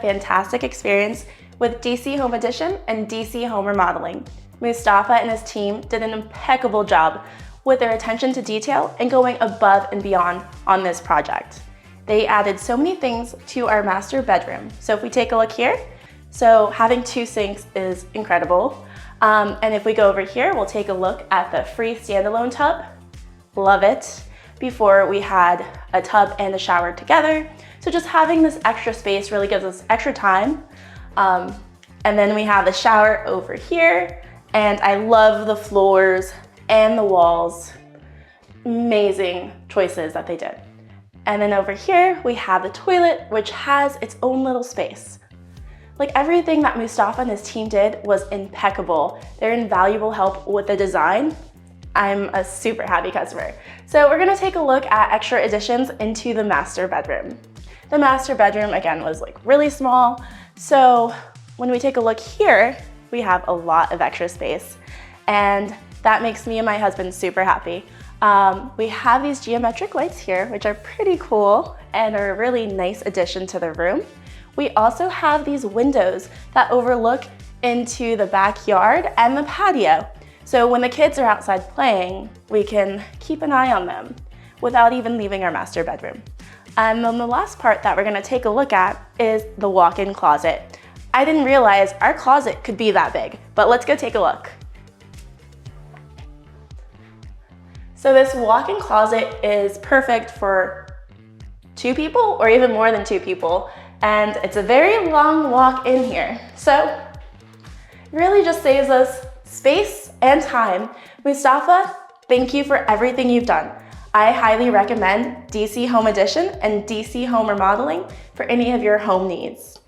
fantastic experience with DC Home Edition and DC Home Remodeling. Mustafa and his team did an impeccable job with their attention to detail and going above and beyond on this project. They added so many things to our master bedroom. So if we take a look here, so having 2 sinks is incredible. And if we go over here, we'll take a look at the free standalone tub. Love it. Before we had a tub and a shower together. So just having this extra space really gives us extra time. And then we have the shower over here. And I love the floors and the walls. Amazing choices that they did. And then over here, we have the toilet, which has its own little space. Like everything that Mustafa and his team did was impeccable. They're invaluable help with the design. I'm a super happy customer. So we're gonna take a look at extra additions into the master bedroom. The master bedroom, again, was like really small. So when we take a look here, we have a lot of extra space. And that makes me and my husband super happy. We have these geometric lights here, which are pretty cool and are a really nice addition to the room. We also have these windows that overlook into the backyard and the patio. So when the kids are outside playing, we can keep an eye on them without even leaving our master bedroom. And then the last part that we're gonna take a look at is the walk-in closet. I didn't realize our closet could be that big, but let's go take a look. So this walk-in closet is perfect for 2 people or even more than 2 people. And it's a very long walk in here. So it really just saves us space and time. Mustafa, thank you for everything you've done. I highly recommend DC Home Edition and DC Home Remodeling for any of your home needs.